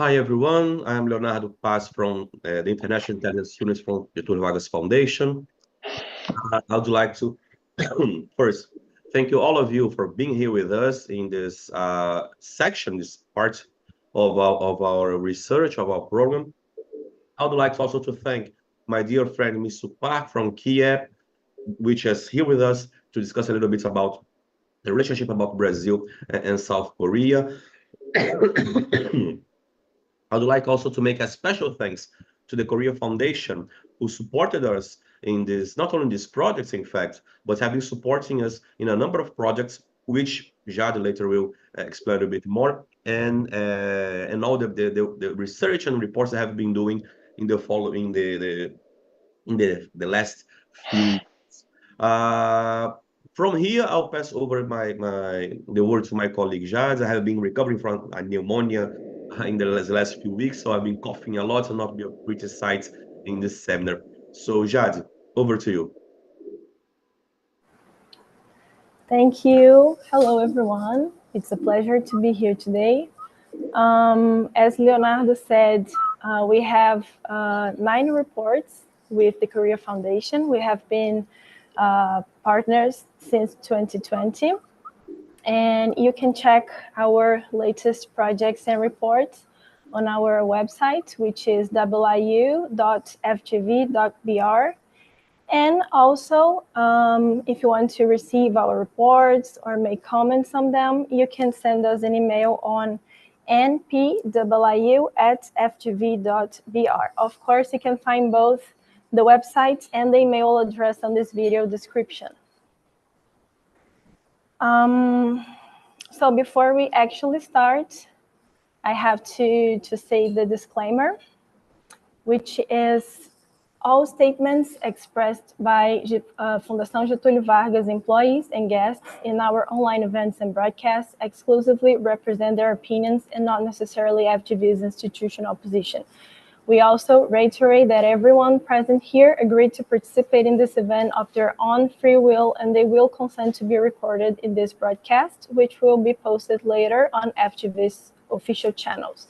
Hi everyone, I am Leonardo Paz from the International Intelligence Unit from the Getúlio Vargas Foundation. I would like to first thank you all of you for being here with us in this section, this part of our research, of our program. I would like also to thank my dear friend Misook Park from KIEP, which is here with us to discuss a little bit about the relationship about Brazil and South Korea. I would like also to make a special thanks to the Korea Foundation, who supported us in this, not only these projects, in fact, but have been supporting us in a number of projects, which Jade later will explain a bit more, and all the research and reports that have been doing in the following the last few weeks. From here, I'll pass over the word to my colleague Jade. I have been recovering from a pneumonia in the last few weeks, so I've been coughing a lot and not be criticized in this seminar. So Jade, over to you. Thank you. Hello, everyone. It's a pleasure to be here today. As Leonardo said, we have 9 reports with the Korea Foundation. We have been partners since 2020. And you can check our latest projects and reports on our website, which is iiu.fgv.br. And also, if you want to receive our reports or make comments on them, you can send us an email on npiu@fgv.br. Of course, you can find both the website and the email address on this video description. So before we actually start, I have to say the disclaimer, which is all statements expressed by Fundação Getúlio Vargas employees and guests in our online events and broadcasts exclusively represent their opinions and not necessarily FGV's institutional position. We also reiterate that everyone present here agreed to participate in this event of their own free will, and they will consent to be recorded in this broadcast, which will be posted later on FGV's official channels.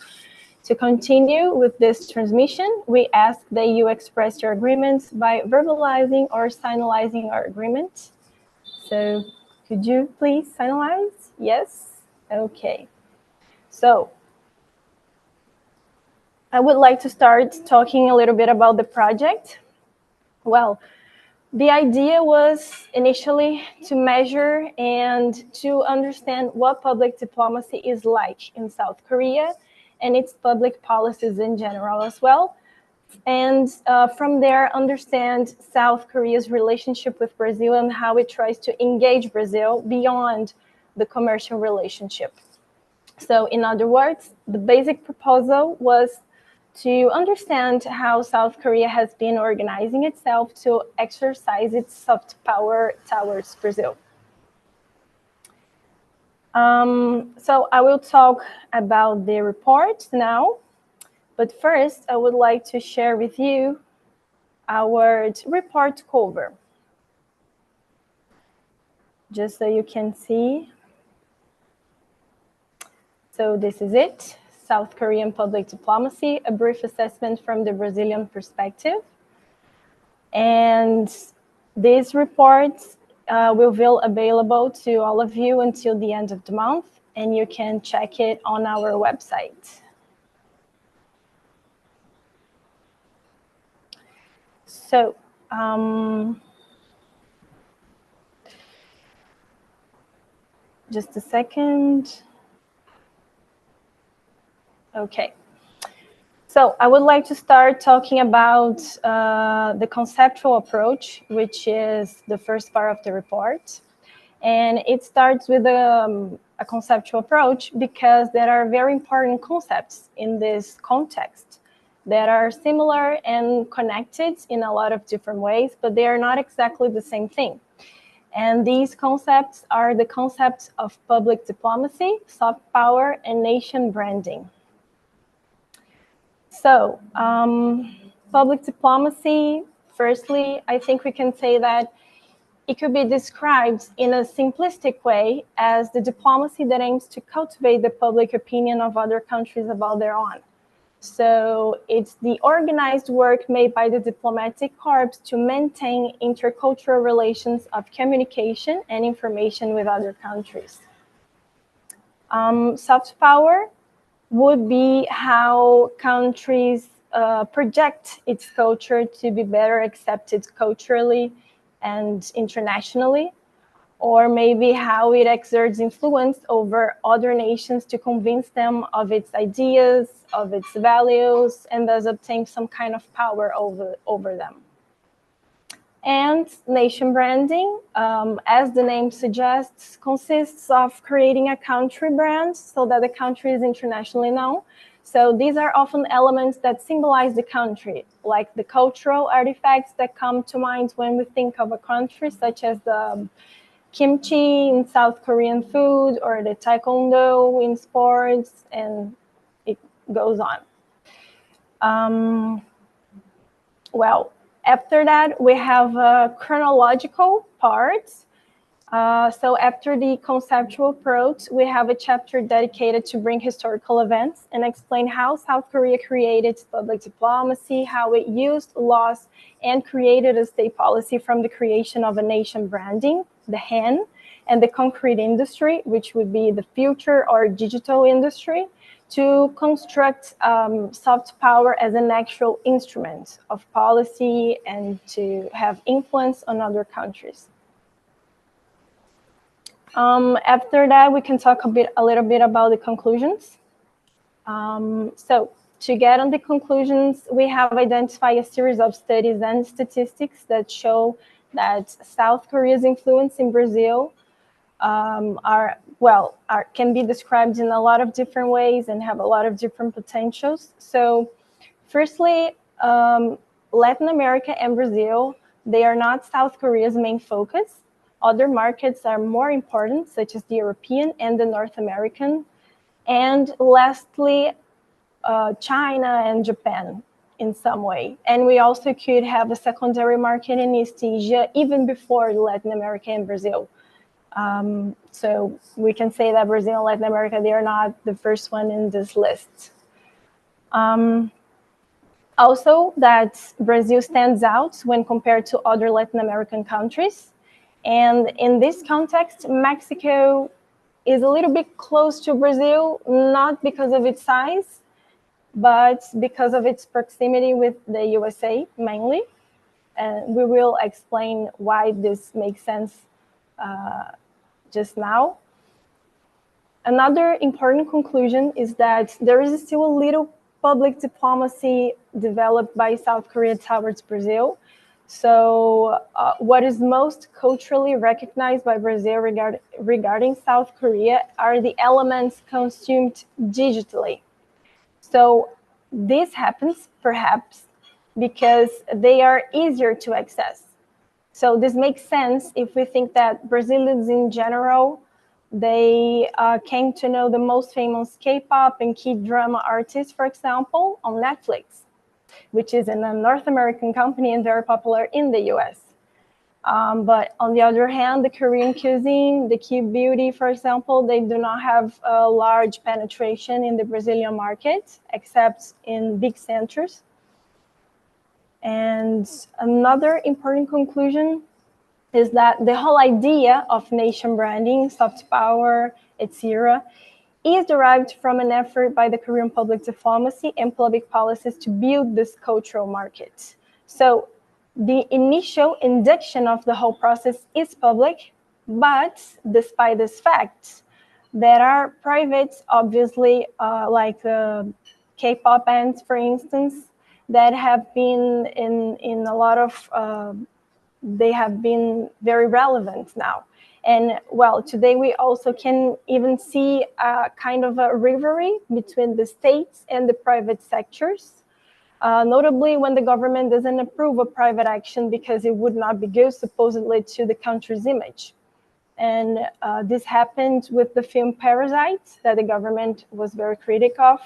To continue with this transmission, we ask that you express your agreements by verbalizing or signalizing our agreement. So could you please signalize? Yes? Okay. So I would like to start talking a little bit about the project. Well, the idea was initially to measure and to understand what public diplomacy is like in South Korea and its public policies in general as well. And from there, understand South Korea's relationship with Brazil and how it tries to engage Brazil beyond the commercial relationship. So in other words, the basic proposal was to understand how South Korea has been organizing itself to exercise its soft power towards Brazil. So I will talk about the report now, but first I would like to share with you our report cover, just so you can see. So this is it. South Korean public diplomacy, a brief assessment from the Brazilian perspective. And these reports will be available to all of you until the end of the month, and you can check it on our website. So, just a second. Okay, so I would like to start talking about the conceptual approach, which is the first part of the report. And it starts with a conceptual approach because there are very important concepts in this context that are similar and connected in a lot of different ways, but they are not exactly the same thing. And these concepts are the concepts of public diplomacy, soft power, and nation branding. So, public diplomacy, firstly, I think we can say that it could be described in a simplistic way as the diplomacy that aims to cultivate the public opinion of other countries about their own. So it's the organized work made by the diplomatic corps to maintain intercultural relations of communication and information with other countries. Soft power would be how countries project its culture to be better accepted culturally and internationally, or maybe how it exerts influence over other nations to convince them of its ideas, of its values, and thus obtain some kind of power over them. And nation branding, as the name suggests, consists of creating a country brand so that the country is internationally known. So these are often elements that symbolize the country, like the cultural artifacts that come to mind when we think of a country, such as the kimchi in South Korean food or the taekwondo in sports, and it goes on. Well, after that, we have a chronological part. So after the conceptual approach, we have a chapter dedicated to bring historical events and explain how South Korea created its public diplomacy, how it used laws and created a state policy from the creation of a nation branding, the hen, and the concrete industry, which would be the future or digital industry, to construct soft power as an actual instrument of policy and to have influence on other countries. After that, we can talk a little bit about the conclusions. So to get on the conclusions, we have identified a series of studies and statistics that show that South Korea's influence in Brazil can be described in a lot of different ways and have a lot of different potentials. So firstly, Latin America and Brazil, they are not South Korea's main focus. Other markets are more important, such as the European and the North American. And lastly, China and Japan in some way. And we also could have a secondary market in East Asia, even before Latin America and Brazil. So we can say that Brazil and Latin America, they are not the first one in this list. Also, that Brazil stands out when compared to other Latin American countries. And in this context, Mexico is a little bit close to Brazil, not because of its size, but because of its proximity with the USA mainly. And we will explain why this makes sense just now. Another important conclusion is that there is still a little public diplomacy developed by South Korea towards Brazil. So what is most culturally recognized by Brazil regarding South Korea are the elements consumed digitally. So this happens perhaps because they are easier to access. So this makes sense if we think that Brazilians in general, they came to know the most famous K-pop and K-drama artists, for example, on Netflix, which is a North American company and very popular in the US. But on the other hand, the Korean cuisine, the KIEP beauty, for example, they do not have a large penetration in the Brazilian market, except in big centers. And another important conclusion is that the whole idea of nation branding, soft power, etc., is derived from an effort by the Korean public diplomacy and public policies to build this cultural market. So the initial induction of the whole process is public, but despite this fact, there are private, obviously, like K-pop bands, for instance, that have been in a lot of, they have been very relevant now. And well, today we also can even see a kind of a rivalry between the states and the private sectors, notably when the government doesn't approve of private action because it would not be good, supposedly, to the country's image. And this happened with the film Parasite, that the government was very critical of.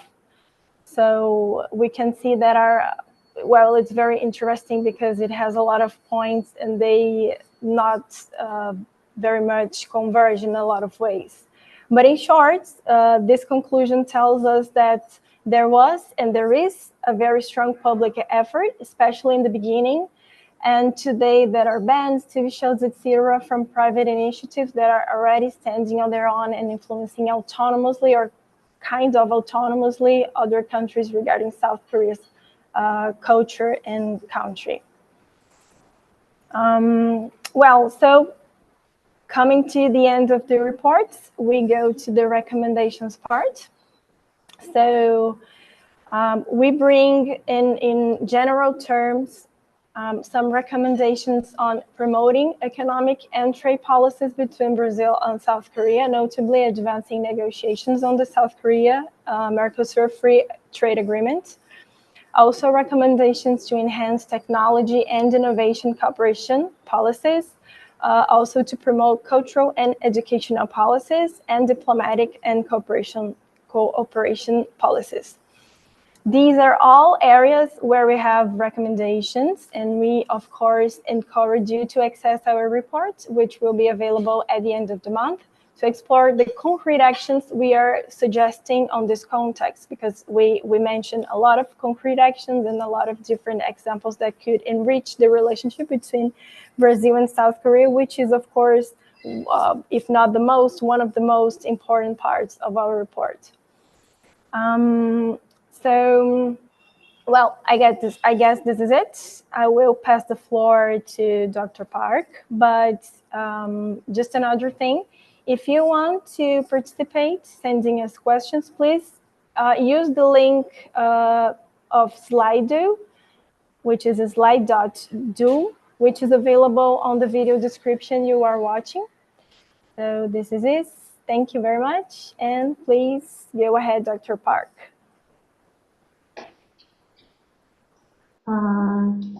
So we can see that well, it's very interesting because it has a lot of points and they not very much converge in a lot of ways. But in short, this conclusion tells us that there was and there is a very strong public effort, especially in the beginning, and today there are bands, TV shows, etc., from private initiatives that are already standing on their own and influencing autonomously or kind of autonomously other countries regarding South Korea's culture and country. Well, so coming to the end of the report, we go to the recommendations part. So we bring in general terms some recommendations on promoting economic and trade policies between Brazil and South Korea, notably advancing negotiations on the South Korea-Mercosur Free Trade Agreement. Also recommendations to enhance technology and innovation cooperation policies, also to promote cultural and educational policies and diplomatic and cooperation policies. These are all areas where we have recommendations, and we, of course, encourage you to access our report, which will be available at the end of the month, to explore the concrete actions we are suggesting on this context, because we mentioned a lot of concrete actions and a lot of different examples that could enrich the relationship between Brazil and South Korea, which is, of course, if not the most, one of the most important parts of our report. So, well, I guess this is it. I will pass the floor to Dr. Park, but just another thing, if you want to participate, sending us questions, please use the link of Slido, which is slide.do, which is available on the video description you are watching. So this is it. Thank you very much, and please go ahead, Dr. Park.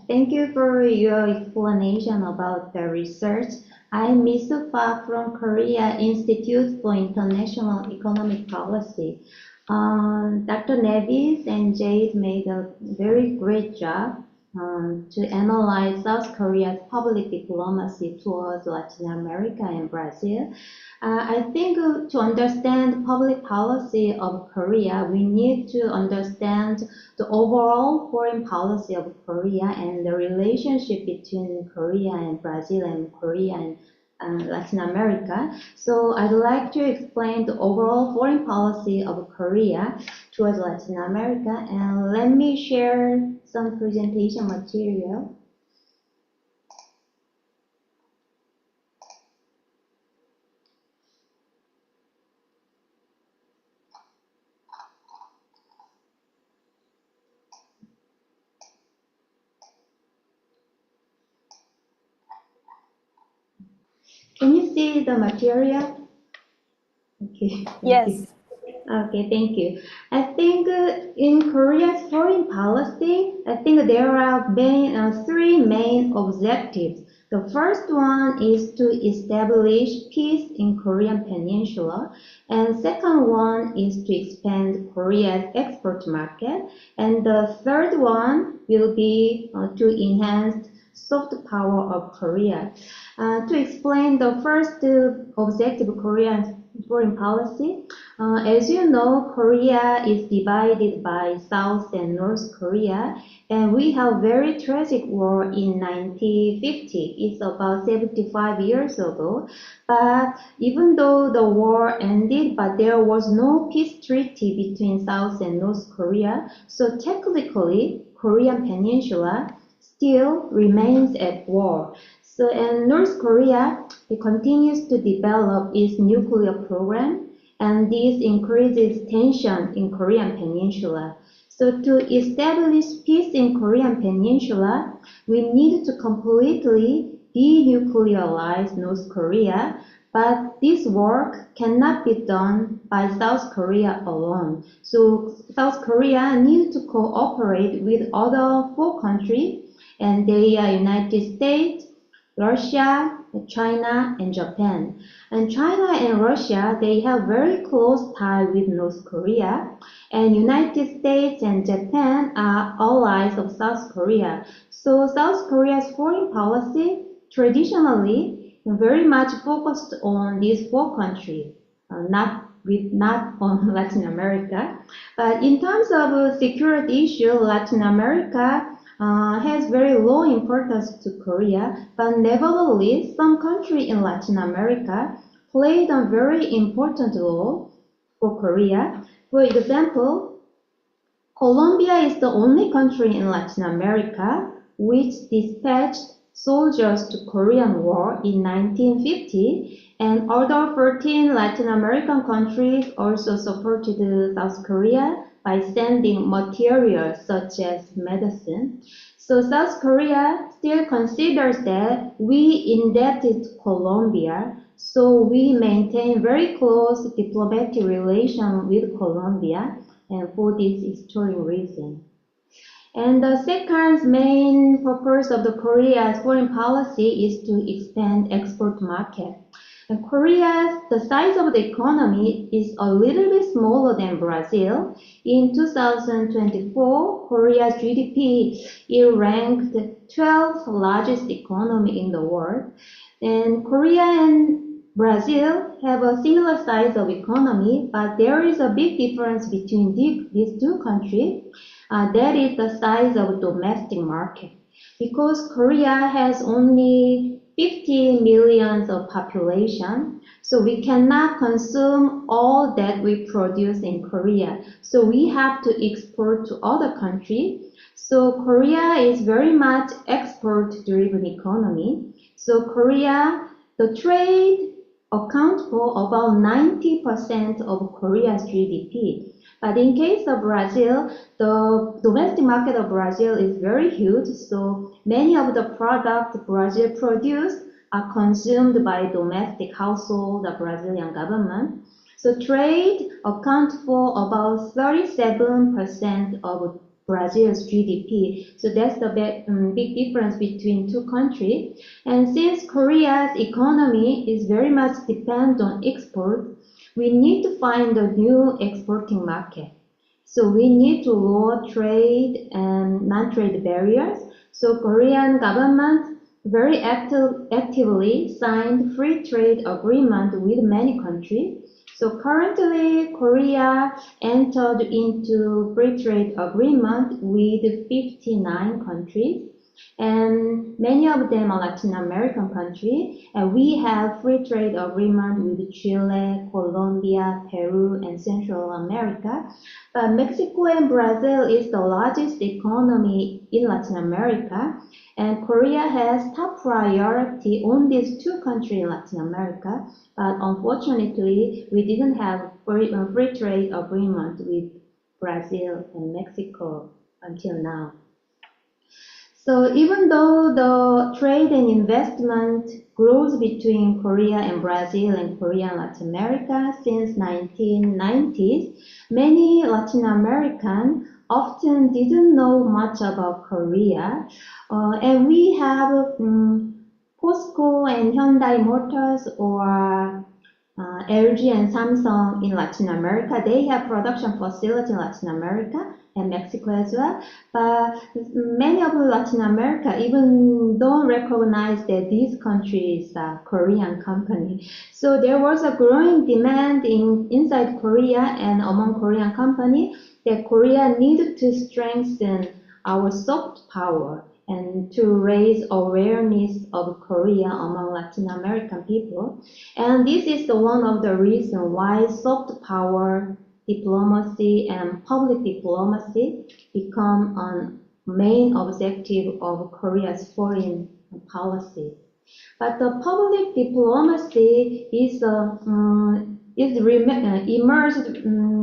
Thank you for your explanation about the research. I'm Misook Park from Korea Institute for International Economic Policy. Dr. Neves and Jade made a very great job to analyze South Korea's public diplomacy towards Latin America and Brazil. I think to understand public policy of Korea, we need to understand the overall foreign policy of Korea and the relationship between Korea and Brazil and Korea and Latin America. So I'd like to explain the overall foreign policy of Korea towards Latin America, and let me share some presentation material. Can you see the material? Okay. Yes. Okay, thank you. I think in Korea's foreign policy, I think there are three main objectives. The first one is to establish peace in Korean Peninsula, and second one is to expand Korea's export market, and the third one will be to enhance soft power of Korea. To explain the first objective of Korean foreign policy, as you know, Korea is divided by South and North Korea, and we have very tragic war in 1950. It's about 75 years ago. But even though the war ended, but there was no peace treaty between South and North Korea, so technically, Korean Peninsula still remains at war. So, and North Korea, it continues to develop its nuclear program, and this increases tension in Korean Peninsula. So to establish peace in Korean Peninsula, we need to completely denuclearize North Korea, but this work cannot be done by South Korea alone. So South Korea needs to cooperate with other four countries, and they are United States, Russia, China, and Japan. And China and Russia, they have very close ties with North Korea, and United States and Japan are allies of South Korea. So South Korea's foreign policy traditionally very much focused on these four countries, not on Latin America. But in terms of security issue, Latin America has very low importance to Korea, but nevertheless, some countries in Latin America played a very important role for Korea. For example, Colombia is the only country in Latin America which dispatched soldiers to Korean War in 1950, and other 14 Latin American countries also supported South Korea by sending materials such as medicine. So South Korea still considers that we indebted Colombia, so we maintain very close diplomatic relation with Colombia, and for this historic reason. And the second main purpose of the Korea's foreign policy is to expand export market. And the size of the economy is a little bit smaller than Brazil. In 2024, Korea's GDP is ranked 12th largest economy in the world. And Korea and Brazil have a similar size of economy, but there is a big difference between these two countries. That is the size of domestic market. Because Korea has only 50 million of population, so we cannot consume all that we produce in Korea. So we have to export to other countries. So Korea is very much export-driven economy. So Korea, the trade accounts for about 90% of Korea's GDP. But in case of Brazil, the domestic market of Brazil is very huge, so many of the products Brazil produces are consumed by domestic household, the Brazilian government. So trade accounts for about 37% of Brazil's GDP. So that's the big difference between two countries. And since Korea's economy is very much dependent on export, we need to find a new exporting market. So we need to lower trade and non-trade barriers. So Korean government very actively signed free trade agreement with many countries. So currently, Korea entered into free trade agreement with 59 countries, and many of them are Latin American countries. And we have free trade agreement with Chile, Colombia, Peru, and Central America. But Mexico and Brazil is the largest economy in Latin America, and Korea has top priority on these two countries in Latin America. But unfortunately, we didn't have free trade agreement with Brazil and Mexico until now. So even though the trade and investment grows between Korea and Brazil and Korea and Latin America since 1990s, many Latin Americans often didn't know much about Korea. And we have POSCO and Hyundai Motors or LG and Samsung in Latin America. They have production facility in Latin America and Mexico as well. But many of Latin America even don't recognize that these countries are Korean company. So there was a growing demand inside Korea and among Korean companies that Korea needed to strengthen our soft power and to raise awareness of Korea among Latin American people. And this is one of the reasons why soft power diplomacy and public diplomacy become a main objective of Korea's foreign policy. But the public diplomacy emerged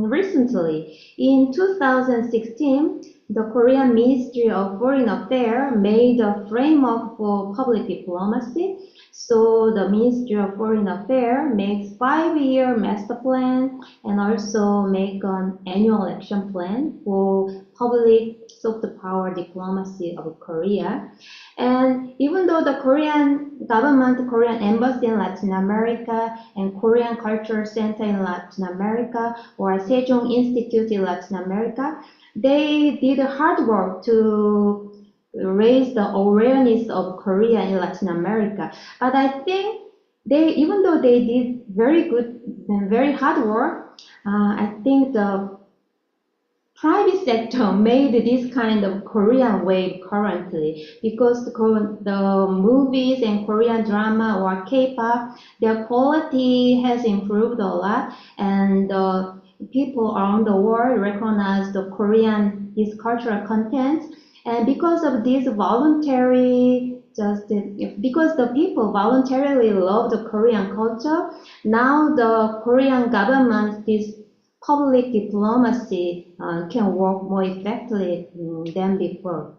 recently. In 2016, the Korean Ministry of Foreign Affairs made a framework for public diplomacy. So the Ministry of Foreign Affairs makes 5-year master plan and also make an annual action plan for public soft power diplomacy of Korea. And even though the Korean government, Korean embassy in Latin America and Korean Cultural Center in Latin America or Sejong Institute in Latin America, they did hard work to raise the awareness of Korea in Latin America. But I think even though they did very good and very hard work, I think the private sector made this kind of Korean wave currently because the movies and Korean drama or K-pop, their quality has improved a lot, and people around the world recognize the Korean these cultural content, and because of this voluntary just because the people voluntarily love the Korean culture, now the Korean government this public diplomacy can work more effectively than before.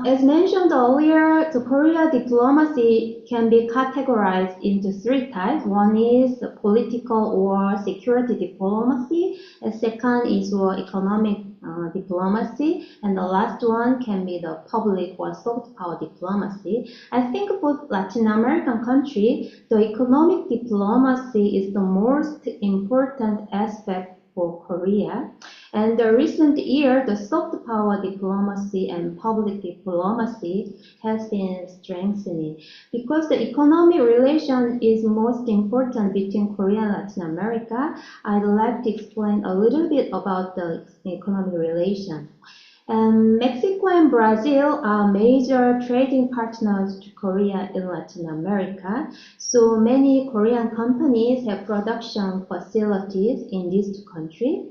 As mentioned earlier, the Korea diplomacy can be categorized into three types. One is political or security diplomacy. The second is economic diplomacy. And the last one can be the public or soft power diplomacy. I think for Latin American countries, the economic diplomacy is the most important aspect for Korea. And the recent year, the soft power diplomacy and public diplomacy has been strengthening because the economic relation is most important between Korea and Latin America. I'd like to explain a little bit about the economic relation. Mexico and Brazil are major trading partners to Korea in Latin America. So many Korean companies have production facilities in these two countries.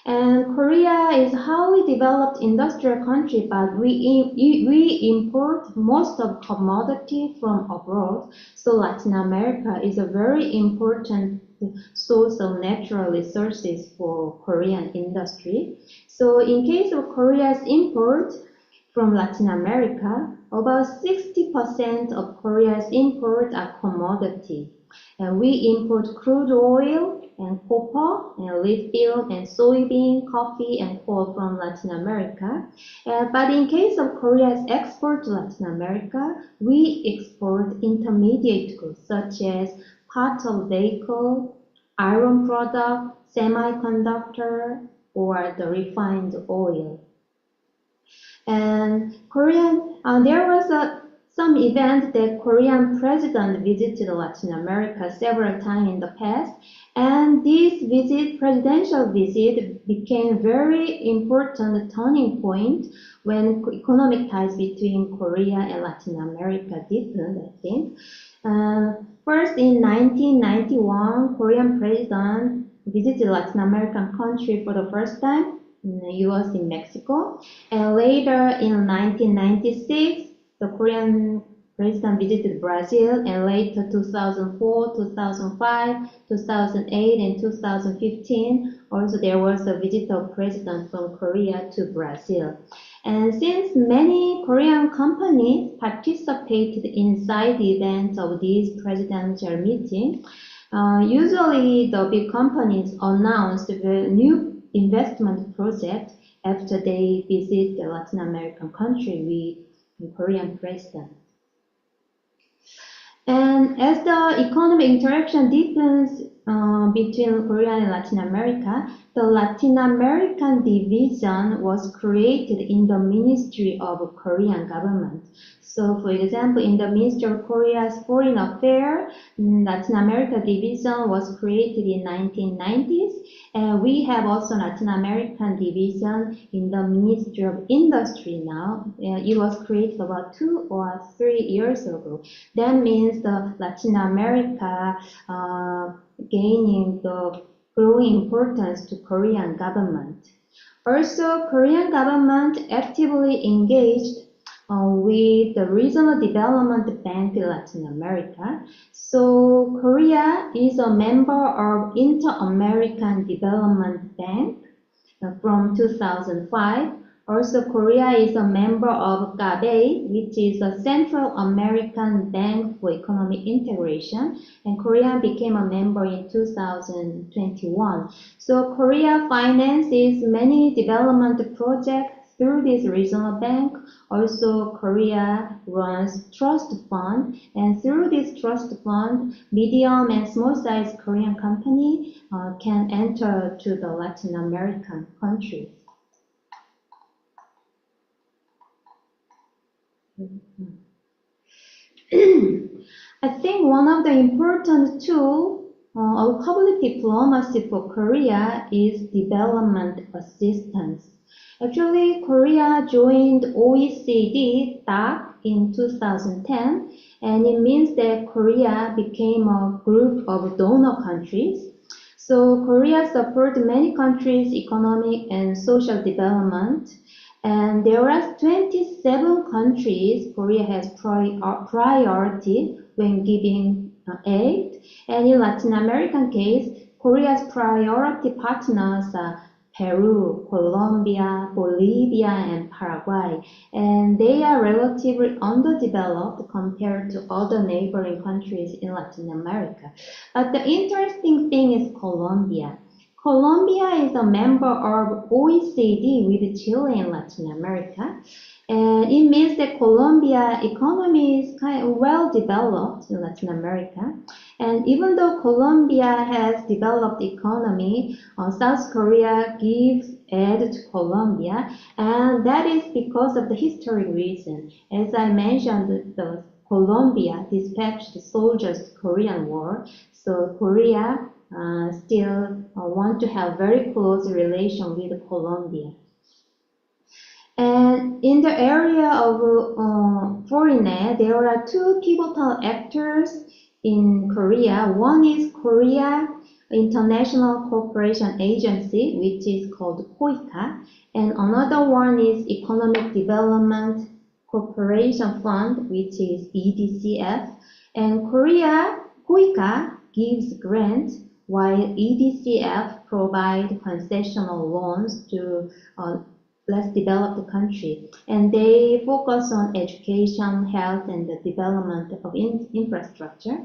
And Korea is a highly developed industrial country, but we import most of commodity from abroad. So Latin America is a very important source of natural resources for Korean industry. So in case of Korea's import from Latin America, about 60% of Korea's import are commodity. And we import crude oil and copper and lithium and soybean, coffee and coal from Latin America. But in case of Korea's export to Latin America, we export intermediate goods such as parts of vehicle, iron product, semiconductor, or the refined oil. And there was some event that Korean president visited Latin America several times in the past, and this presidential visit, became very important turning point when economic ties between Korea and Latin America deepened, I think. First, in 1991, Korean president visited Latin American country for the first time. He was in Mexico, and later in 1996, the Korean president visited Brazil, and later 2004, 2005, 2008, and 2015, also there was a visit of president from Korea to Brazil. And since many Korean companies participated inside the events of these presidential meetings, usually the big companies announced the new investment project after they visit the Latin American country with the Korean president. And as the economic interaction deepens between Korea and Latin America, the Latin American division was created in the Ministry of Korean government. So, for example, in the Ministry of Korea's Foreign Affairs, Latin America division was created in 1990s, and we have also Latin American division in the Ministry of Industry now. It was created about 2 or 3 years ago. That means the Latin America gaining the growing importance to Korean government. Also, Korean government actively engaged with the Regional Development Bank in Latin America. So Korea is a member of Inter-American Development Bank from 2005. Also, Korea is a member of KIEP, which is a Central American Bank for Economic Integration, and Korea became a member in 2021. So Korea finances many development projects through this regional bank. Also, Korea runs trust fund, and through this trust fund, medium and small-sized Korean company can enter to the Latin American countries. I think one of the important tools of public diplomacy for Korea is development assistance. Actually, Korea joined OECD DAC in 2010, and it means that Korea became a group of donor countries. So Korea supported many countries' economic and social development. And there are 27 countries Korea has priority when giving aid. And in Latin American case, Korea's priority partners are Peru, Colombia, Bolivia, and Paraguay. And they are relatively underdeveloped compared to other neighboring countries in Latin America. But the interesting thing is Colombia. Colombia is a member of OECD with Chile in Latin America, and it means that Colombia economy is kind of well developed in Latin America. And even though Colombia has developed economy, South Korea gives aid to Colombia, and that is because of the historic reason. As I mentioned, the Colombia dispatched soldiers to Korean War, so Korea still want to have very close relation with Colombia. And in the area of foreign aid, there are two pivotal actors in Korea. One is Korea International Cooperation Agency, which is called KOICA, and another one is Economic Development Cooperation Fund, which is EDCF. And KOICA gives grants while EDCF provides concessional loans to less developed country, and they focus on education, health, and the development of infrastructure.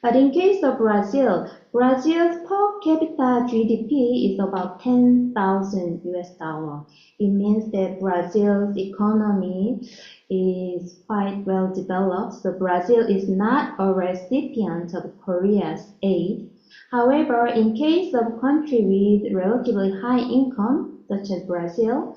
But in case of Brazil, Brazil's per capita GDP is about 10,000 US dollar. It means that Brazil's economy is quite well developed, so Brazil is not a recipient of Korea's aid. However, in case of country with relatively high income, such as Brazil,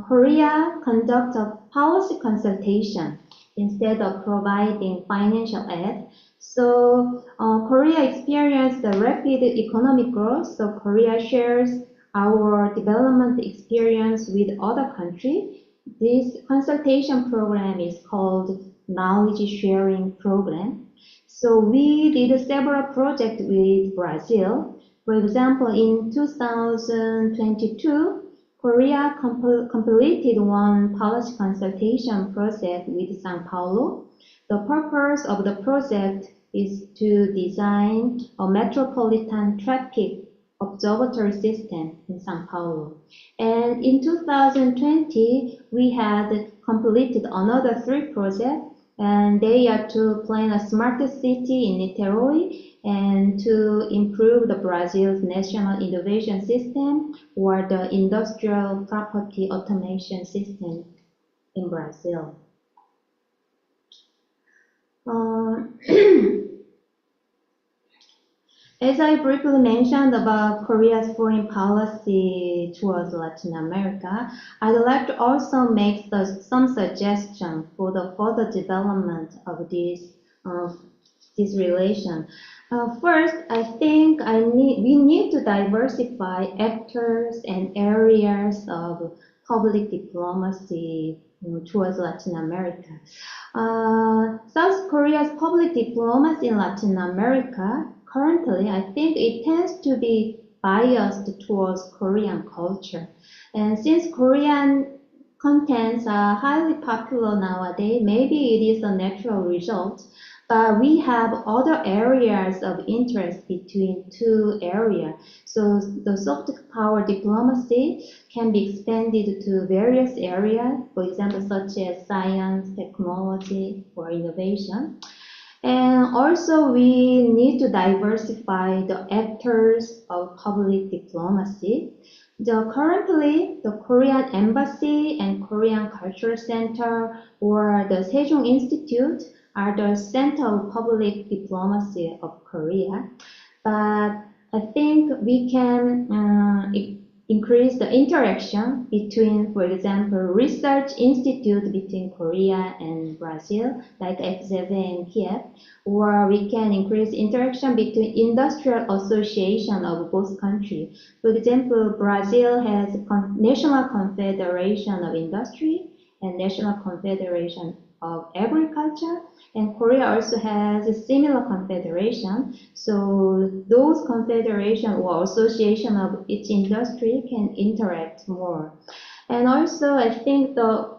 Korea conducts a policy consultation instead of providing financial aid. So Korea experienced a rapid economic growth, so Korea shares our development experience with other countries. This consultation program is called Knowledge Sharing Program. So we did several projects with Brazil. For example, in 2022, Korea completed one policy consultation project with São Paulo. The purpose of the project is to design a metropolitan traffic observatory system in São Paulo. And in 2020, we had completed another 3 projects, and they are to plan a smart city in Niterói and to improve the Brazil's national innovation system or the industrial property automation system in Brazil. As I briefly mentioned about Korea's foreign policy towards Latin America, I'd like to also make some suggestions for the further development of this relation. First, I think we need to diversify actors and areas of public diplomacy towards Latin America. South Korea's public diplomacy in Latin America currently, I think it tends to be biased towards Korean culture. And since Korean contents are highly popular nowadays, maybe it is a natural result. But we have other areas of interest between two areas. So the soft power diplomacy can be expanded to various areas, for example, such as science, technology, or innovation. And also we need to diversify the actors of public diplomacy. Currently, the Korean Embassy and Korean Cultural Center or the Sejong Institute are the center of public diplomacy of Korea. But I think we can increase the interaction between, for example, research institute between Korea and Brazil, like FGV and KIEP, or we can increase interaction between industrial association of both countries. For example, Brazil has National Confederation of Industry and National Confederation of Agriculture, and Korea also has a similar confederation. So those confederation or association of each industry can interact more. And also, I think the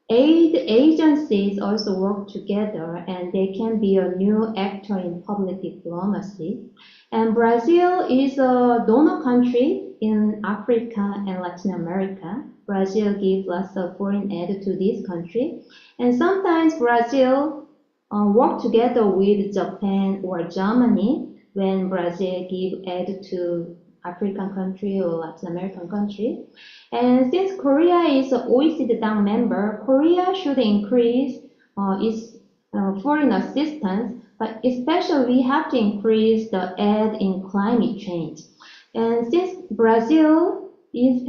aid agencies also work together, and they can be a new actor in public diplomacy. And Brazil is a donor country in Africa and Latin America. Brazil gives lots of foreign aid to this country. And sometimes Brazil work together with Japan or Germany when Brazil give aid to African country or Latin American country. And since Korea is an OECD DAC member, Korea should increase its foreign assistance, but especially we have to increase the aid in climate change. And since Brazil is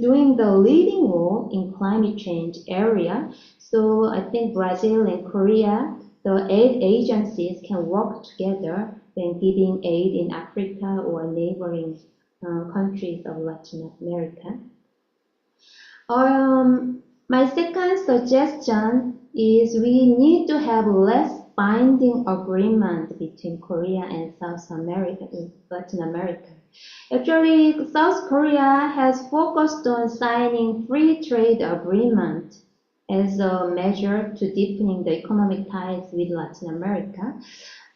doing the leading role in climate change area, so I think Brazil and Korea, the aid agencies can work together when giving aid in Africa or neighboring countries of Latin America. My second suggestion is we need to have less binding agreement between Korea and Latin America. Actually, South Korea has focused on signing free trade agreement as a measure to deepening the economic ties with Latin America.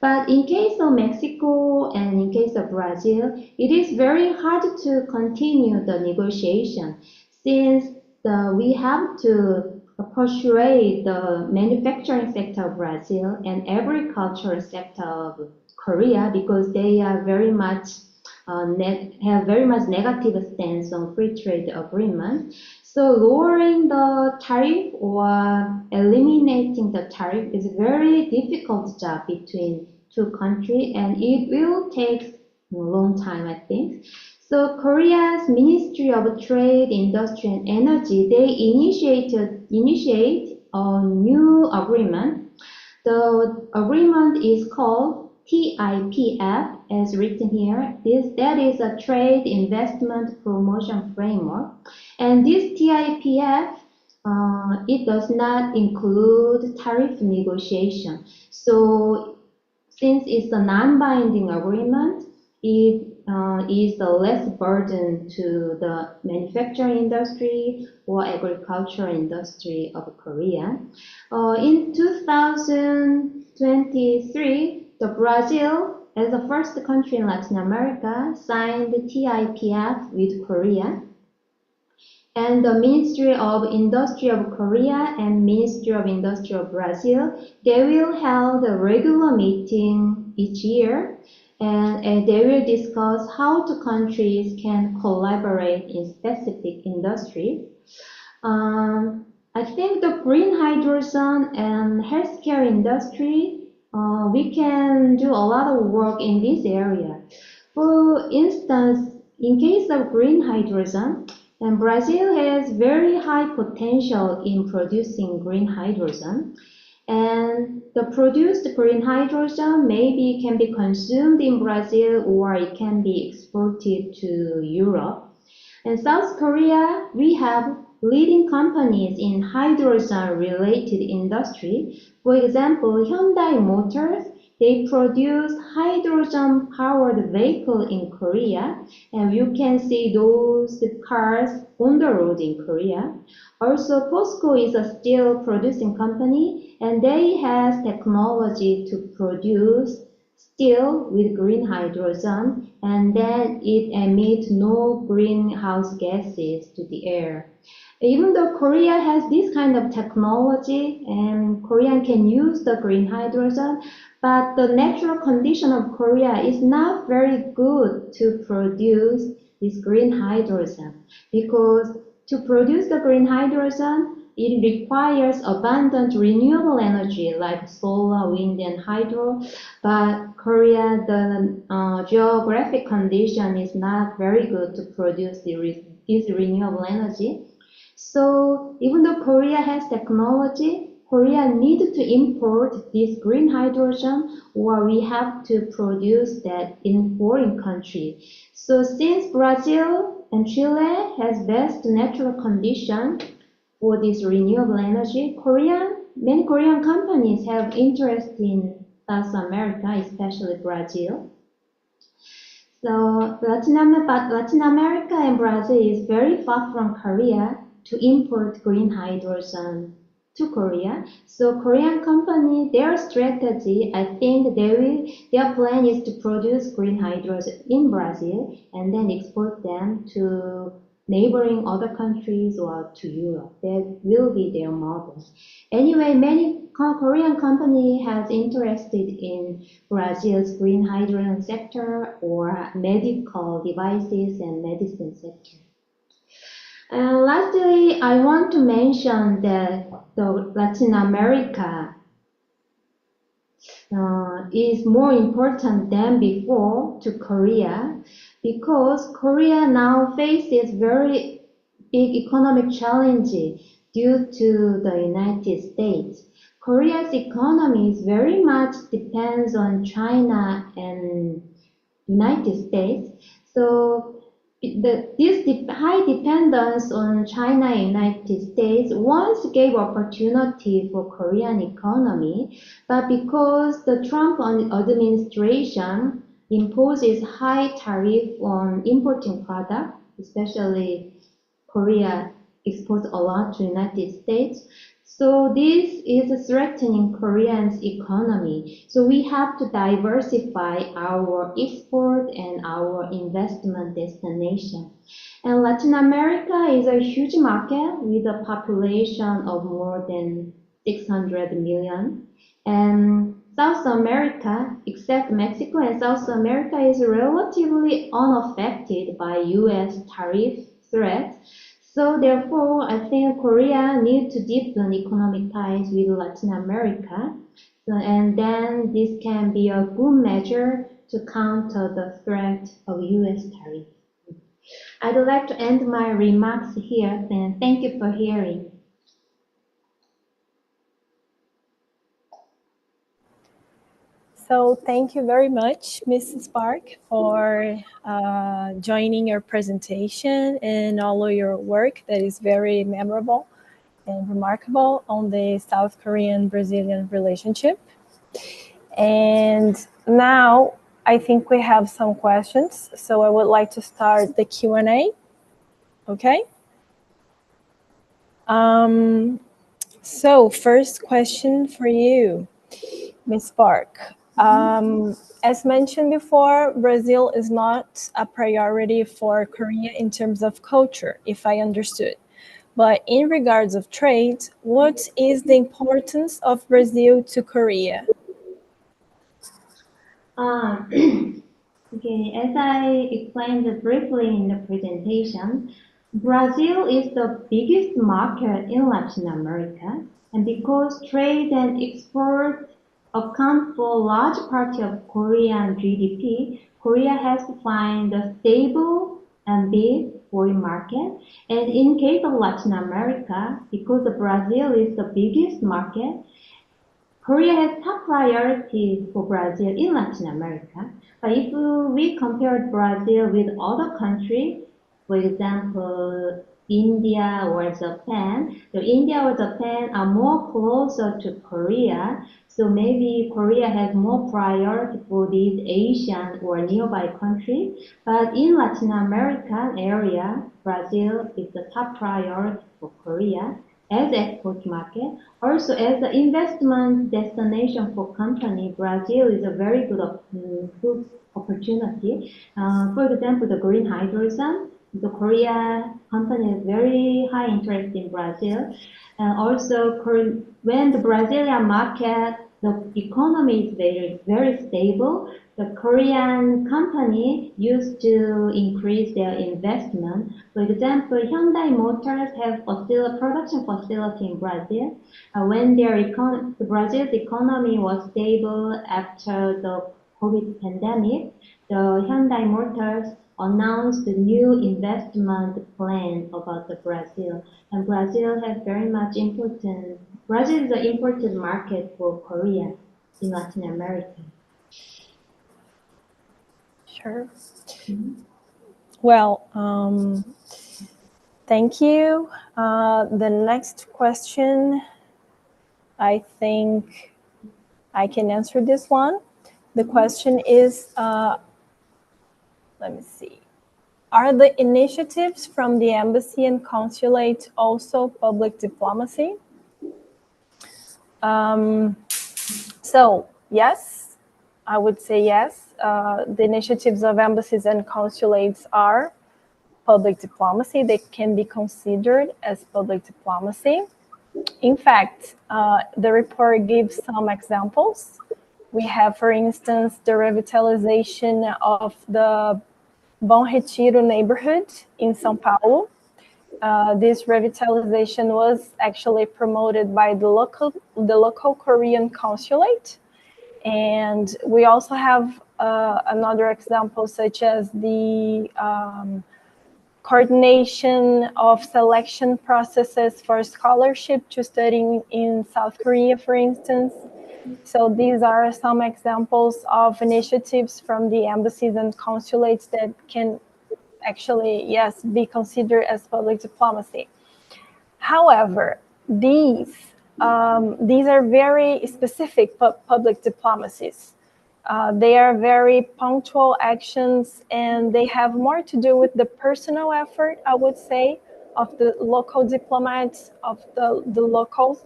But in case of Mexico and in case of Brazil, it is very hard to continue the negotiation since we have to persuade the manufacturing sector of Brazil and agricultural sector of Korea because they are very much have very much negative stance on free trade agreement. So lowering the tariff or eliminating the tariff is a very difficult job between two countries, and it will take a long time, I think. So Korea's Ministry of Trade, Industry and Energy, they initiate a new agreement. The agreement is called TIPF, as written here. That is a Trade Investment Promotion Framework. And this TIPF, it does not include tariff negotiation. So since it's a non-binding agreement, it is a less burden to the manufacturing industry or agricultural industry of Korea. In 2023, the Brazil, as the first country in Latin America, signed the TIPF with Korea. And the Ministry of Industry of Korea and Ministry of Industry of Brazil, they will hold a regular meeting each year, and they will discuss how two countries can collaborate in specific industry. I think the green hydrogen and healthcare industry, we can do a lot of work in this area. For instance, in case of green hydrogen, and Brazil has very high potential in producing green hydrogen. And the produced green hydrogen maybe can be consumed in Brazil or it can be exported to Europe. In South Korea, we have leading companies in hydrogen-related industry. For example, Hyundai Motors, they produce hydrogen-powered vehicle in Korea, and you can see those cars on the road in Korea. Also, POSCO is a steel producing company, and they have technology to produce steel with green hydrogen, and then it emits no greenhouse gases to the air. Even though Korea has this kind of technology and Korea can use the green hydrogen, but the natural condition of Korea is not very good to produce this green hydrogen, because to produce the green hydrogen, it requires abundant renewable energy like solar, wind, and hydro. But Korea, the geographic condition is not very good to produce this renewable energy. So even though Korea has technology, Korea needs to import this green hydrogen, or we have to produce that in foreign country. So since Brazil and Chile has best natural condition for this renewable energy, many Korean companies have interest in South America, especially Brazil. So Latin America and Brazil is very far from Korea to import green hydrogen to Korea. So Korean company, their strategy, I think their plan is to produce green hydrogen in Brazil and then export them to neighboring other countries or to Europe. That will be their model. Anyway, many Korean company has interested in Brazil's green hydrogen sector or medical devices and medicine sector. And lastly, I want to mention that the Latin America is more important than before to Korea because Korea now faces very big economic challenge due to the United States. Korea's economy is very much depends on China and United States. So this high dependence on China and United States once gave opportunity for Korean economy, but because the Trump administration imposes high tariff on importing products, especially Korea exports a lot to United States. So this is threatening Korean's economy. So we have to diversify our export and our investment destination. And Latin America is a huge market with a population of more than 600 million. And South America, except Mexico and South America, is relatively unaffected by US tariff threats. So therefore, I think Korea needs to deepen economic ties with Latin America. And then this can be a good measure to counter the threat of US tariff. I'd like to end my remarks here, and thank you for hearing. So thank you very much, Mrs. Park, for joining your presentation and all of your work that is very memorable and remarkable on the South Korean-Brazilian relationship. And now I think we have some questions. So I would like to start the Q&A. Okay. So first question for you, Ms. Park. As mentioned before, Brazil is not a priority for Korea in terms of culture, if I understood. But in regards of trade, what is the importance of Brazil to Korea? Okay, as I explained briefly in the presentation, Brazil is the biggest market in Latin America, and because trade and export account for a large part of Korean GDP, Korea has to find a stable and big foreign market. And in case of Latin America, because Brazil is the biggest market, Korea has top priority for Brazil in Latin America. But if we compare Brazil with other countries, for example, India or Japan, so India or Japan are more closer to Korea, so maybe Korea has more priority for these Asian or nearby countries. But in Latin American area, Brazil is the top priority for Korea as export market. Also, as the investment destination for company, Brazil is a very good opportunity. For example, the green hydrogen. The Korea company has very high interest in Brazil. And also, when the Brazilian market, the economy is very, very stable, the Korean company company used to increase their investment. For example, Hyundai Motors have production facility in Brazil. When Brazil's economy was stable after the COVID pandemic, the Hyundai Motors announced a new investment plan about the Brazil. And Brazil has very much important. Brazil is an important market for Korea in Latin America. Sure. Well, thank you. The next question, I think I can answer this one. The question is, let me see. Are the initiatives from the embassy and consulate also public diplomacy? So, yes, I would say yes. The initiatives of embassies and consulates are public diplomacy. They can be considered as public diplomacy. In fact, the report gives some examples. We have, for instance, the revitalization of the Bom Retiro neighborhood in São Paulo. This revitalization was actually promoted by the local Korean consulate. And we also have another example, such as the coordination of selection processes for scholarship to study in South Korea, for instance. So these are some examples of initiatives from the embassies and consulates that can actually, yes, be considered as public diplomacy. However, these are very specific public diplomacies. They are very punctual actions, and they have more to do with the personal effort, I would say, of the local diplomats, of the locals,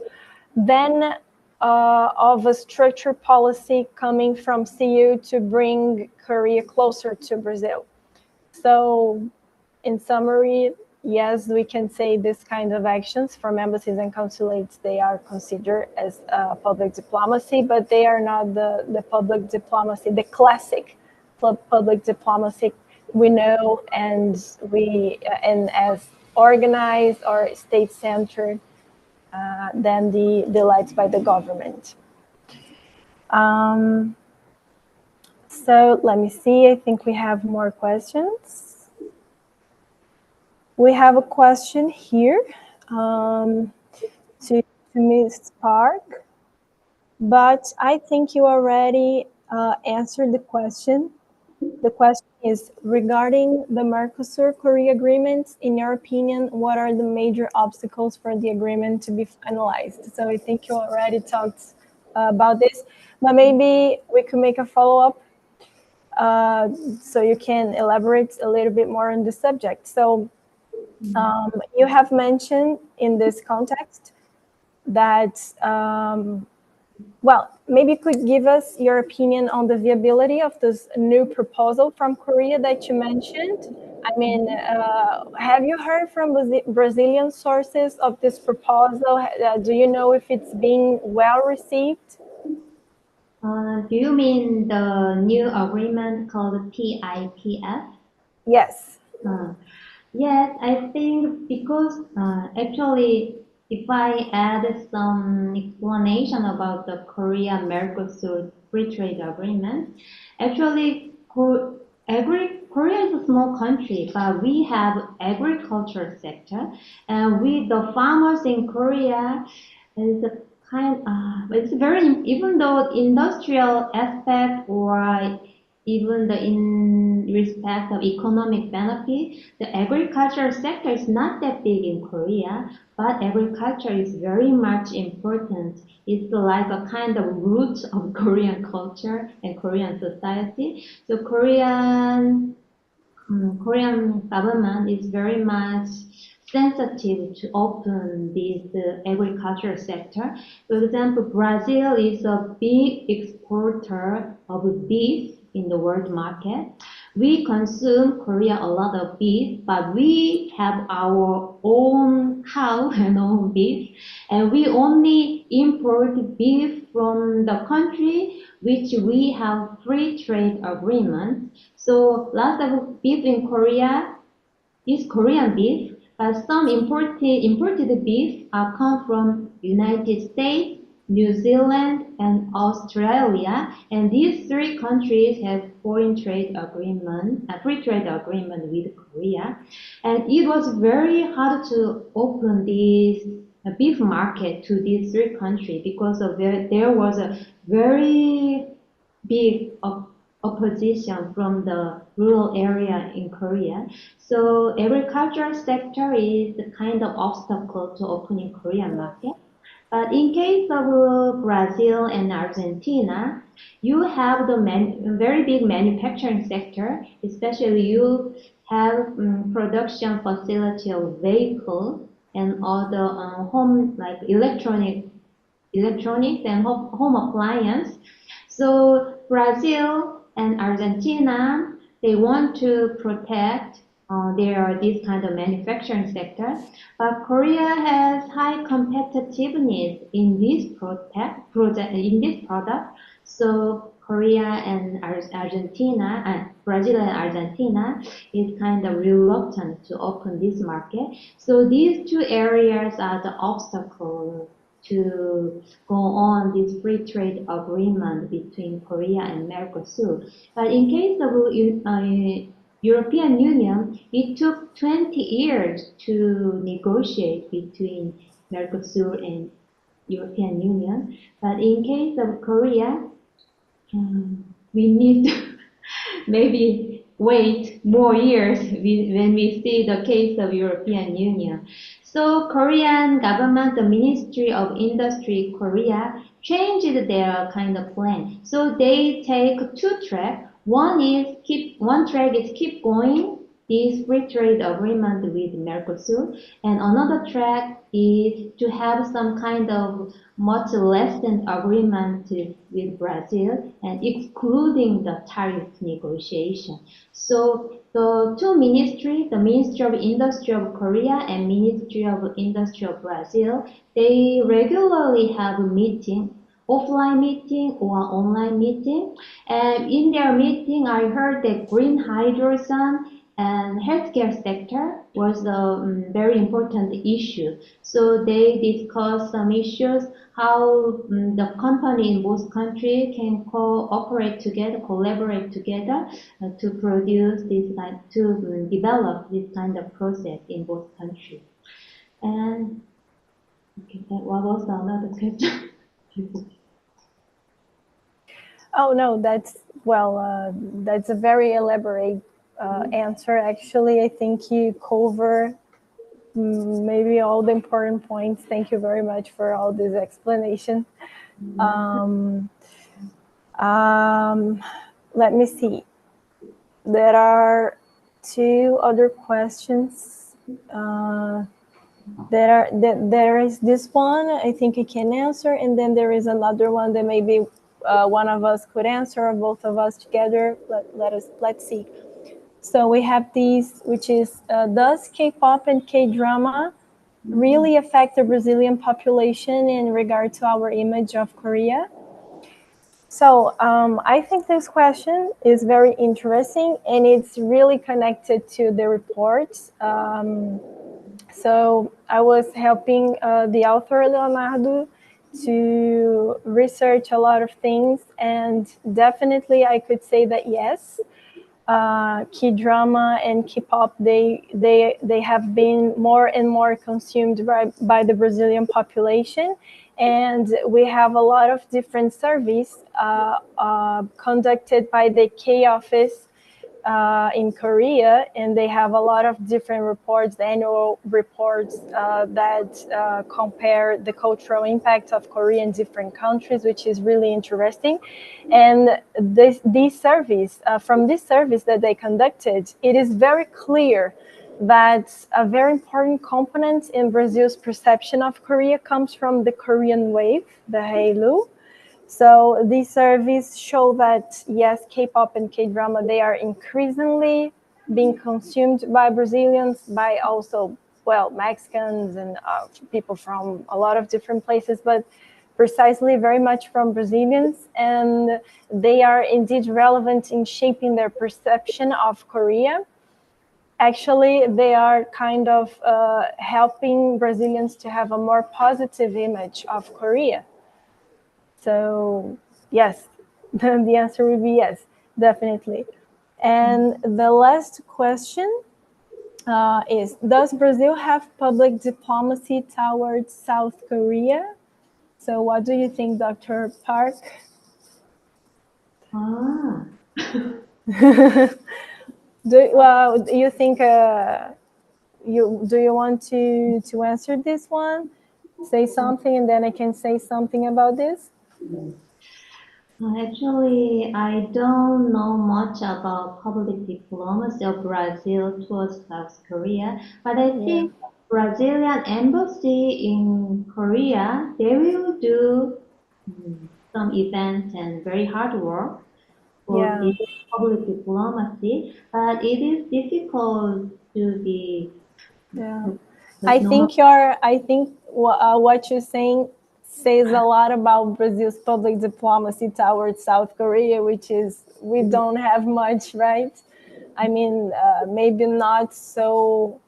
than of a structured policy coming from CU to bring Korea closer to Brazil. So, in summary, yes, we can say this kind of actions from embassies and consulates, they are considered as public diplomacy, but they are not the public diplomacy, the classic public diplomacy we know and as organized or state-centered than the led by the government. So let me see, I think we have more questions. We have a question here to Ms. Park, but I think you already answered the question. The question is, regarding the Mercosur-Korea agreements, in your opinion, what are the major obstacles for the agreement to be finalized? So I think you already talked about this, but maybe we could make a follow-up so you can elaborate a little bit more on the subject. So you have mentioned in this context that, well, maybe you could give us your opinion on the viability of this new proposal from Korea that you mentioned. I mean, have you heard from Brazilian sources of this proposal? Do you know if it's being well received? Do you mean the new agreement called KIEP? Yes. Yes, I think because actually, if I add some explanation about the Korea-Mercosur free trade agreement, actually, Korea is a small country, but we have agriculture sector, and the farmers in Korea is a it's very, even though industrial aspect or even in respect of economic benefit, the agricultural sector is not that big in Korea, but agriculture is very much important. It's like a kind of root of Korean culture and Korean society. So Korean government is very much sensitive to open this agricultural sector. For example, Brazil is a big exporter of beef in the world market. We consume Korea a lot of beef, but we have our own cow and own beef, and we only import beef from the country which we have free trade agreement. So lots of beef in Korea is Korean beef, but some imported beef come from United States, New Zealand, and Australia, and these three countries have foreign trade agreement, a free trade agreement with Korea, and it was very hard to open this beef market to these three countries because of there was a very big opposition from the rural area in Korea. So agricultural sector is the kind of obstacle to opening Korean market. But in case of Brazil and Argentina, you have the very big manufacturing sector, especially you have production facility of vehicle and other home like electronics and home appliance. So Brazil and Argentina, they want to protect this kind of manufacturing sector, but Korea has high competitiveness in this product. So Korea and Argentina, Brazil and Argentina is kind of reluctant to open this market. So these two areas are the obstacle to go on this free trade agreement between Korea and Mercosur. But in case of European Union, it took 20 years to negotiate between Mercosur and European Union. But in case of Korea, we need to maybe wait more years when we see the case of European Union. So Korean government, the Ministry of Industry Korea, changed their kind of plan. So they take two tracks. One track is keep going this free trade agreement with Mercosur, and another track is to have some kind of much lessened agreement with Brazil and excluding the tariff negotiation. So the two ministries, the Ministry of Industry of Korea and Ministry of Industry of Brazil, they regularly have a meeting, offline meeting or online meeting. And in their meeting, I heard that green hydrogen and healthcare sector was a very important issue. So they discussed some issues, how the company in both countries can cooperate together, collaborate together to produce this kind, to develop this kind of process in both countries. And okay, what was another question? Oh no, that's that's a very elaborate answer. Actually, I think you cover maybe all the important points. Thank you very much for all this explanation. Let me see. There are two other questions. There is this one I think I can answer, and then there is another one that maybe one of us could answer, or both of us together. Let's see. So we have these, which is, does K-pop and K-drama really affect the Brazilian population in regard to our image of Korea? So I think this question is very interesting, and it's really connected to the report. So I was helping the author, Leonardo, to research a lot of things, and definitely I could say that yes, K-drama and K-pop, they have been more and more consumed by the Brazilian population, and we have a lot of different surveys conducted by the K office in Korea, and they have a lot of different reports, annual reports that compare the cultural impact of Korea in different countries, which is really interesting. And these surveys, from this surveys that they conducted, it is very clear that a very important component in Brazil's perception of Korea comes from the Korean wave, the Hallyu. So these surveys show that, yes, K-pop and K-drama, they are increasingly being consumed by Brazilians, by also, well, Mexicans and people from a lot of different places. But precisely very much from Brazilians, and they are indeed relevant in shaping their perception of Korea. Actually, they are kind of helping Brazilians to have a more positive image of Korea. So yes, the answer would be yes, definitely. And the last question is, does Brazil have public diplomacy towards South Korea? So what do you think, Dr. Park? Do you think do you want to answer this one? Say something, and then I can say something about this. Actually, I don't know much about public diplomacy of Brazil towards South Korea, but I think Brazilian embassy in Korea, they will do some events and very hard work for this public diplomacy, but it is difficult to be. I think what you're saying says a lot about Brazil's public diplomacy towards South Korea, which is we don't have much, right? I mean, maybe not so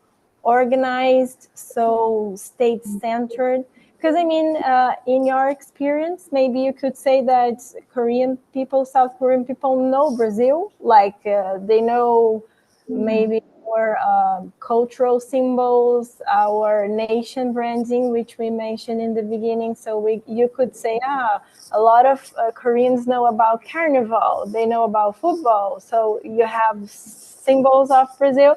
organized, so state-centered. Because I mean, in your experience, maybe you could say that South Korean people know Brazil, like they know maybe our cultural symbols, our nation branding, which we mentioned in the beginning. So you could say, a lot of Koreans know about Carnival, they know about football. So you have symbols of Brazil.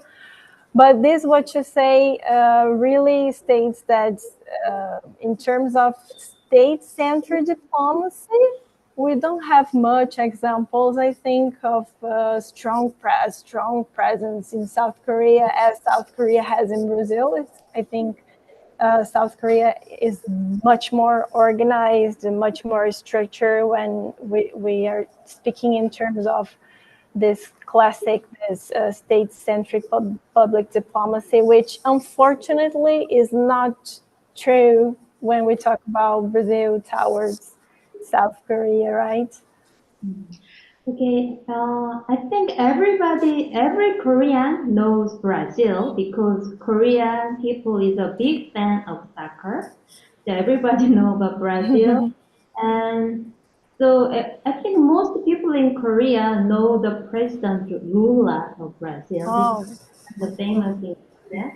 But this, what you say, really states that in terms of state-centered diplomacy, we don't have much examples, I think, of strong presence in South Korea as South Korea has in Brazil. I think South Korea is much more organized and much more structured when we are speaking in terms of this state-centric public diplomacy, which unfortunately is not true when we talk about Brazil towards South Korea, right? Okay, I think every Korean knows Brazil because Korean people is a big fan of soccer. So everybody know about Brazil. And so I think most people in Korea know the President Lula of Brazil. He's the famous in Korea.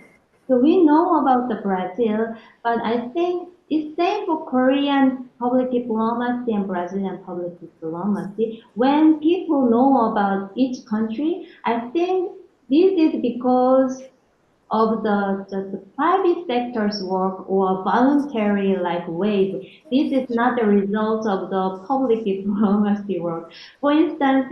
So we know about the Brazil, but I think it's same for Korean public diplomacy and Brazilian public diplomacy. When people know about each country, I think this is because of the private sector's work or voluntary like wave. This is not the result of the public diplomacy work. For instance,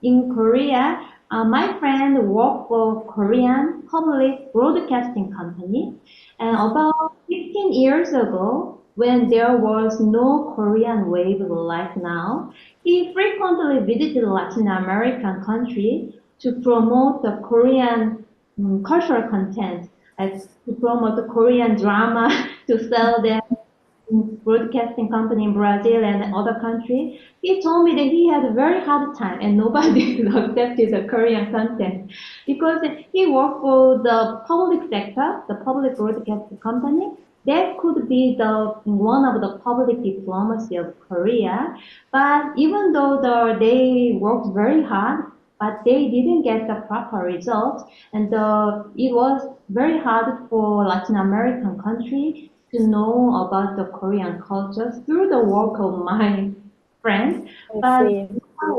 in Korea, my friend worked for Korean public broadcasting company, and about 15 years ago, when there was no Korean wave like now, he frequently visited Latin American countries to promote the Korean cultural content, like to promote the Korean drama, to sell them in broadcasting company in Brazil and other countries. He told me that he had a very hard time and nobody accepted the Korean content because he worked for the public sector, the public broadcasting company. That could be the one of the public diplomacy of Korea. But even though they worked very hard, but they didn't get the proper results, and it was very hard for Latin American country to know about the Korean culture through the work of my friends. But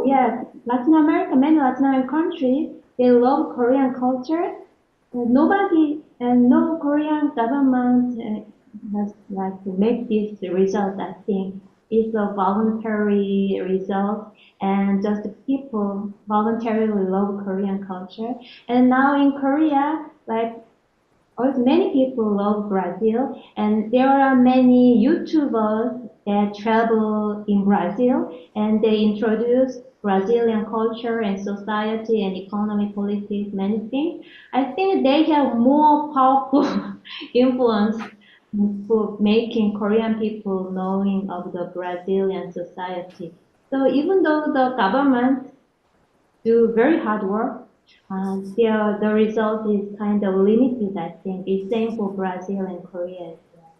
yes, many Latin American countries, they love Korean culture. No Korean government has like to make this result. I think it's a voluntary result, and just the people voluntarily love Korean culture. And now in Korea, like also, many people love Brazil, and there are many YouTubers that travel in Brazil, and they introduce Brazilian culture and society and economy, politics, many things. I think they have more powerful influence for making Korean people knowing of the Brazilian society. So even though the government do very hard work, still the result is kind of limited, I think. It's same for Brazil and Korea as well.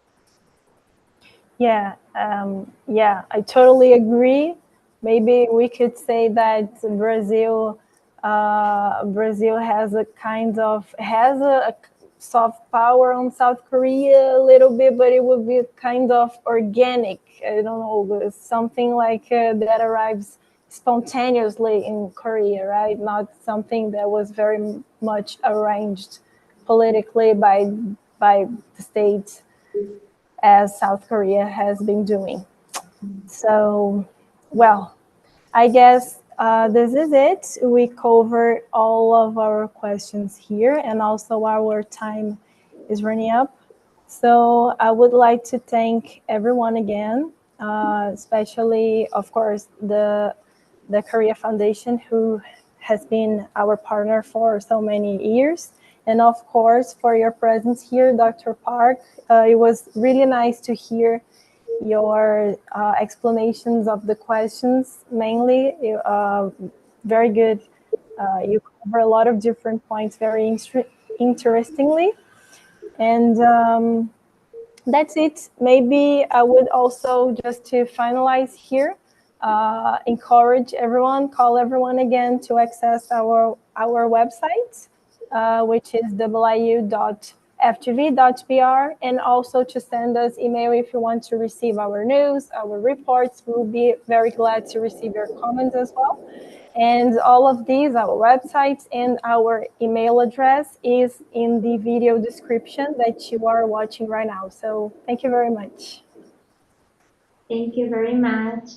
Yeah, I totally agree. Maybe we could say that Brazil has a soft power on South Korea a little bit, but it would be kind of organic. I don't know, something like that arrives spontaneously in Korea, right? Not something that was very much arranged politically by the state, as South Korea has been doing. So, well, I guess this is it. We covered all of our questions here, and also our time is running up. So I would like to thank everyone again, especially, of course, the Korea Foundation, who has been our partner for so many years. And of course, for your presence here, Dr. Park. It was really nice to hear your explanations of the questions, mainly. Very good. You cover a lot of different points very interestingly. And that's it. Maybe I would also, just to finalize here, encourage everyone, call everyone again to access our website, which is iu.fgv.br, and also to send us email if you want to receive our news, our reports. We'll be very glad to receive your comments as well. And all of these, our websites and our email address, is in the video description that you are watching right now. So thank you very much. Thank you very much.